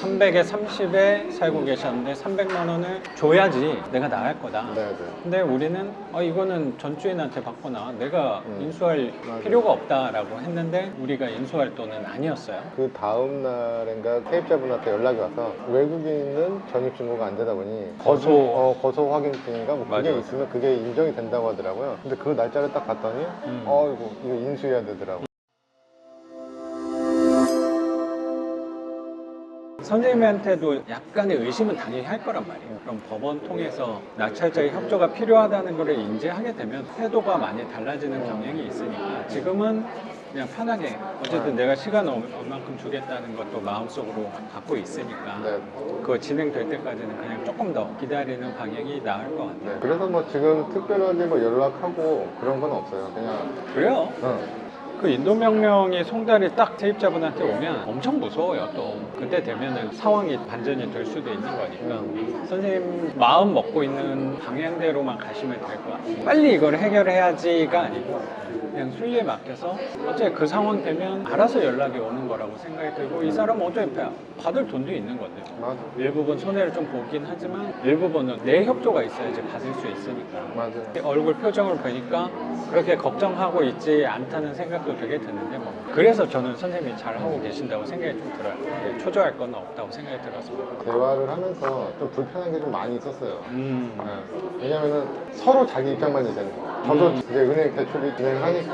300에 30에 살고 계셨는데 300만 원을 줘야지 내가 나갈 거다. 네네. 근데 우리는 이거는 전주인한테 받거나 내가 인수할 맞아요. 필요가 없다라고 했는데 우리가 인수할 돈은 아니었어요. 그 다음 날인가 세입자분한테 연락이 와서 외국인은 전입신고가 안 되다 보니 거소 확인증인가 뭐 그게 맞아요. 있으면 그게 인정이 된다고 하더라고요. 근데 그 날짜를 딱 봤더니 이거 인수해야 되더라고요. 선생님한테도 약간의 의심은 당연히 할 거란 말이에요. 그럼 법원 통해서 낙찰자의 협조가 필요하다는 것을 인지하게 되면 태도가 많이 달라지는 경향이 있으니까 지금은 그냥 편하게 어쨌든 내가 시간 얼만큼 주겠다는 것도 마음속으로 갖고 있으니까 네. 그거 진행될 때까지는 그냥 조금 더 기다리는 방향이 나을 것 같아요. 네. 그래서 뭐 지금 특별하게 뭐 연락하고 그런 건 없어요. 그냥 그래요? 그 인도명령이 송달이 딱 세입자분한테 오면 엄청 무서워요. 또 그때 되면은 상황이 반전이 될 수도 있는 거니까 선생님 마음 먹고 있는 방향대로만 가시면 될 것 같아요. 빨리 이걸 해결해야지가 아니고 그냥 순리에 맡겨서 어차피 그 상황 되면 알아서 연락이 오는 거라고 생각이 들고 이 사람은 어차피 받을 돈도 있는 건데요. 맞아. 일부분 손해를 좀 보긴 하지만 일부분은 내 협조가 있어야지 받을 수 있으니까. 맞아요. 얼굴 표정을 보니까 그렇게 걱정하고 있지 않다는 생각도 되게 드는데 뭐 그래서 저는 선생님이 잘하고 계신다고 생각이 좀 들어요. 네, 초조할 건 없다고 생각이 들어서. 대화를 하면서 좀 불편한 게 좀 많이 있었어요. 네. 왜냐면은 서로 자기 입장만 얘기하는 거예요. 저도 이제 은행 대출이 진행하니까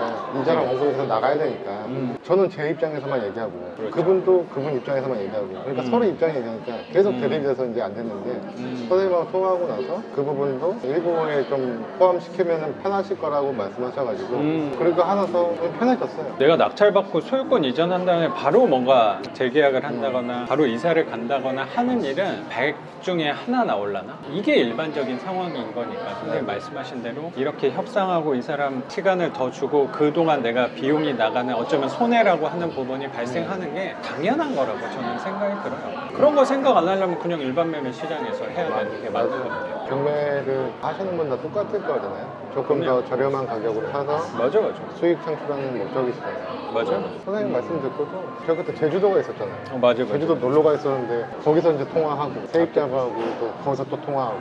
이 사람 원고에서 나가야 되니까 저는 제 입장에서만 얘기하고 그렇죠. 그분도 그분 입장에서만 얘기하고 그러니까 서로 입장이 얘기하니까 계속 대립돼서 이제 안 됐는데 선생님하고 통화하고 나서 그 부분도 일부분에 좀 포함시키면 편하실 거라고 말씀하셔가지고 그리고 하나서 좀 편해졌어요. 내가 낙찰받고 소유권 이전한 다음에 바로 뭔가 재계약을 한다거나 바로 이사를 간다거나 하는 일은 100 중에 하나 나올라나? 이게 일반적인 상황인 거니까 선생님 말씀하신 대로 이렇게 협상하고 이 사람 시간을 더 주고 그동안 내가 비용이 나가는 어쩌면 손해라고 하는 부분이 발생하는 게 당연한 거라고 저는 생각이 들어요. 그런 거 생각 안 하려면 그냥 일반 매매 시장에서 해야 되는 게 맞는 것 같아요. 경매를 하시는 분 다 똑같을 거잖아요. 조금 더 저렴한 가격으로 사서 맞아. 수익 창출하는 목적이시잖아요. 맞아. 선생님 말씀 듣고도 제가 그때 제주도가 있었잖아요. 맞아. 제주도 놀러 가 있었는데 거기서 이제 통화하고 세입자하고 또 거기서 또 통화하고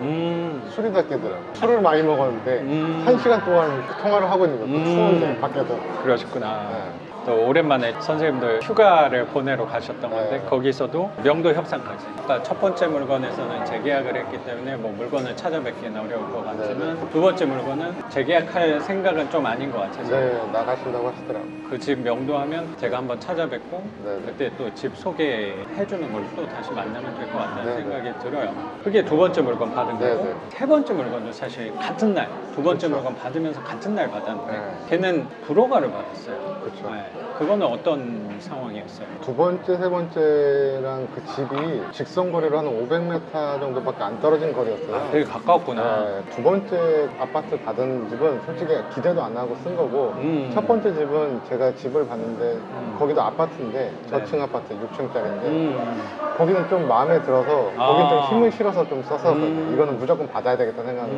술이 다 깨더라고요. 술을 많이 먹었는데 1시간 동안 통화를 하고 있는 거예요. 추운데 밖에서. 그러셨구나. 네. 또 오랜만에 선생님들 휴가를 보내러 가셨던 건데 네. 거기서도 명도 협상까지. 그러니까 첫 번째 물건에서는 재계약을 했기 때문에 뭐 물건을 찾아뵙기는 어려울 것 같지만 두 번째 물건은 재계약할 생각은 좀 아닌 것 같아서 네, 나가신다고 하시더라고요. 그 집 명도하면 제가 한번 찾아뵙고 네. 그때 또 집 소개해주는 걸로 또 다시 만나면 될 것 같다는 네. 생각이 들어요. 그게 두 번째 물건 받은 네. 거고 네. 세 번째 물건도 사실 같은 날 두 번째 그쵸. 물건 받으면서 같은 날 받았는데 네. 걔는 불허가를 받았어요. 그쵸. 네. 그거는 어떤 상황이었어요? 두 번째, 세 번째랑 그 집이 직선 거리로 한 500m 정도밖에 안 떨어진 거리였어요. 되게 가까웠구나. 네, 두 번째 아파트 받은 집은 솔직히 기대도 안 하고 쓴 거고 첫 번째 집은 제가 집을 봤는데 거기도 아파트인데 저층 아파트 6층짜리인데 거기는 좀 마음에 들어서 거긴 좀 힘을 실어서 좀 썼었거든요. 이거는 무조건 받아야 되겠다 생각하고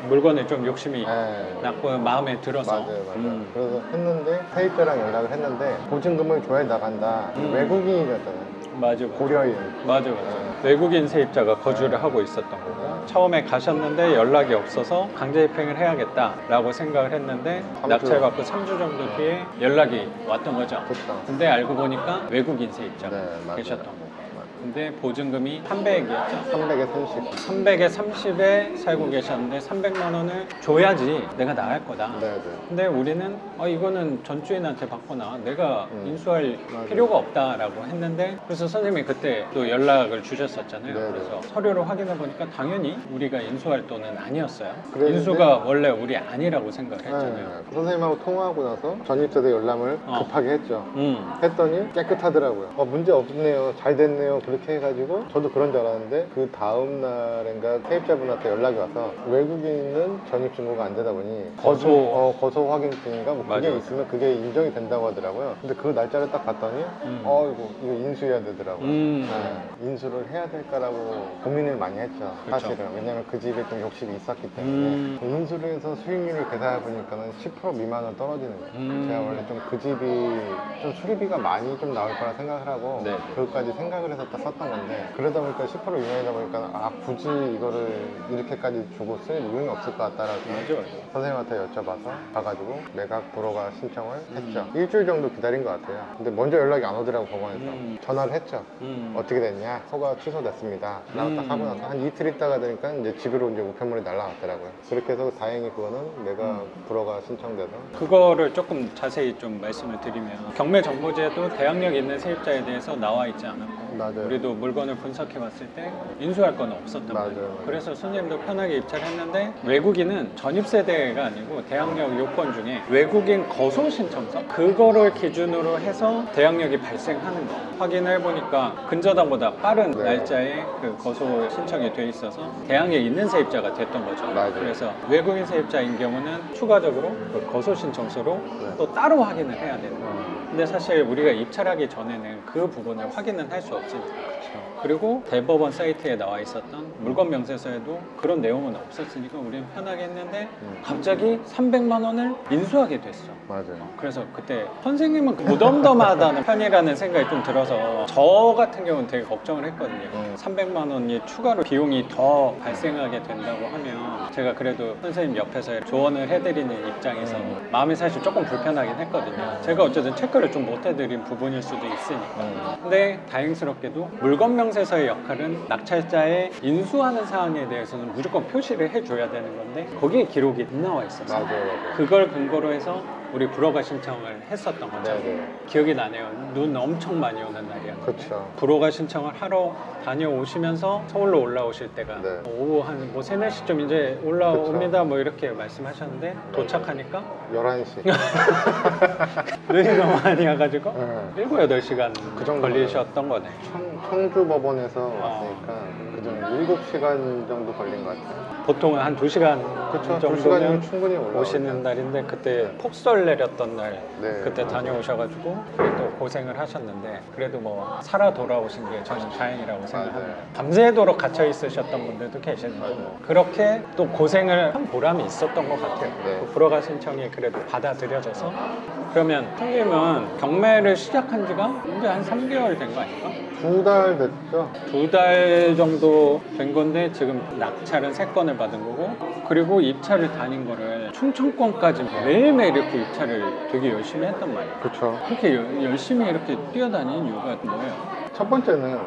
물건에 좀 욕심이 네. 났고 마음에 들어서. 맞아요. 그래서 했는데 세입자랑 연락을 했는데 보증금을 줘야 나간다. 외국인이었잖아요. 맞아. 고려인. 맞아. 외국인 세입자가 거주를 하고 있었던 거고 처음에 가셨는데 연락이 없어서 강제 입행을 해야겠다라고 생각을 했는데 3주. 낙찰받고 3주 정도 뒤에 연락이 왔던 거죠. 그쵸. 근데 알고 보니까 외국인 세입자가 네, 맞아요. 계셨던 거고 근데 보증금이 300이었죠. 300에 30. 300에 30에 살고 계셨는데 300만 원을 줘야지 내가 나갈 거다. 네네. 근데 우리는 이거는 전주인한테 받거나 내가 인수할 맞아요. 필요가 없다라고 했는데 그래서 선생님이 그때 또 연락을 주셨었잖아요. 네네. 그래서 서류를 확인해 보니까 당연히 우리가 인수할 돈은 아니었어요. 그랬는데- 인수가 원래 우리 아니라고 생각을 했잖아요. 네. 선생님하고 통화하고 나서 전입세대 열람을 급하게 했죠. 했더니 깨끗하더라고요. 문제 없네요. 잘 됐네요. 그렇게 해가지고 저도 그런 줄 알았는데 그 다음 날인가 세입자분한테 연락이 와서 외국인은 전입신고가 안 되다 보니 거소 확인증인가 뭐 그게 맞아요. 있으면 그게 인정이 된다고 하더라고요. 근데 그 날짜를 딱 봤더니 이거 인수해야 되더라고요. 네. 인수를 해야 될까라고 고민을 많이 했죠. 그렇죠. 사실은. 왜냐면 그 집에 좀 욕심이 있었기 때문에 인수를 해서 수익률을 계산해 보니까는 10% 미만은 떨어지는 거예요. 제가 원래 좀 그 집이 좀 수리비가 많이 좀 나올 거라 생각을 하고 네. 그것까지 생각을 해서 딱 썼던 건데 그러다 보니까 10% 이내이다 보니까 아 굳이 이거를 이렇게까지 주고 쓸 이유는 없을 것 같다라고 맞아. 선생님한테 여쭤봐서 가가지고 매각 불허가 신청을 했죠. 일주일 정도 기다린 것 같아요. 근데 먼저 연락이 안 오더라고 법원에서. 전화를 했죠. 어떻게 됐냐? 허가 취소됐습니다. 라고 딱 하고 나서 한 이틀 있다가 되니까 이제 집으로 이제 우편물이 날라왔더라고요. 그렇게 해서 다행히 그거는 매각 불허가 신청돼서 그거를 조금 자세히 좀 말씀을 드리면 경매 정보제도 대항력 있는 세입자에 대해서 나와 있지 않았고 맞아요. 우리도 물건을 분석해 봤을 때 인수할 건 없었단 말이에요. 맞아요. 그래서 손님도 편하게 입찰을 했는데 외국인은 전입세대가 아니고 대항력 요건 중에 외국인 거소 신청서 그거를 기준으로 해서 대항력이 발생하는 거 확인을 해보니까 근저당보다 빠른 네. 날짜에 그 거소 신청이 돼 있어서 대항력 있는 세입자가 됐던 거죠. 맞아요. 그래서 외국인 세입자인 경우는 추가적으로 그 거소 신청서로 네. 또 따로 확인을 해야 되는 거예요. 근데 사실 우리가 입찰하기 전에는 그 부분을 확인은 할 수 없으니까. 그리고 대법원 사이트에 나와 있었던 물건 명세서에도 그런 내용은 없었으니까 우리는 편하게 했는데 갑자기 300만 원을 인수하게 됐어. 맞아요. 그래서 그때 선생님은 무덤덤하다는 편이라는 생각이 좀 들어서 저 같은 경우는 되게 걱정을 했거든요. 300만 원이 추가로 비용이 더 발생하게 된다고 하면 제가 그래도 선생님 옆에서 조언을 해드리는 입장에서 마음이 사실 조금 불편하긴 했거든요. 제가 어쨌든 체크를 좀 못 해드린 부분일 수도 있으니까. 근데 다행스럽게도 물건 명세서의 역할은 낙찰자의 인수하는 사항에 대해서는 무조건 표시를 해줘야 되는 건데 거기에 기록이 나와 있었어요. 맞아요. 그걸 근거로 해서 우리 불허가 신청을 했었던 거죠. 네네. 기억이 나네요. 눈 엄청 많이 오는 날이었는데 그렇죠. 불허가 신청을 하러 다녀오시면서 서울로 올라오실 때가 네. 오후 한 뭐 3, 4시쯤 이제 올라옵니다 뭐 이렇게 말씀하셨는데 도착하니까 11시. 눈이 너무 많이 와가지고 네. 7, 8시간 그 정도 걸리셨던 거네. 청주법원에서 왔으니까 그중 7시간 정도 걸린 것 같아요. 보통은 한 2시간 그쵸, 정도면 2시간이면 충분히 올라오죠. 오시는 날인데 그때 폭설 내렸던 날 네, 그때 맞아요. 다녀오셔가지고 또 고생을 하셨는데 그래도 뭐 살아 돌아오신 게 저는 다행이라고 생각합니다. 밤새도록 갇혀 있으셨던 분들도 계시는 거고 그렇게 또 고생을 한 보람이 있었던 것 같아요. 네. 그 불허가 신청이 그래도 받아들여져서 그러면 형님은 경매를 시작한 지가 이제 한 3개월 된 거 아닌가? 2달 됐죠? 2달 정도 된 건데 지금 낙찰은 3건을 받은 거고 그리고 입찰을 다닌 거를 충청권까지 매일매일 이렇게 입찰을 되게 열심히 했단 말이에요. 그렇죠. 그렇게 열심히 이렇게 뛰어다니는 이유가 뭐예요? 첫 번째는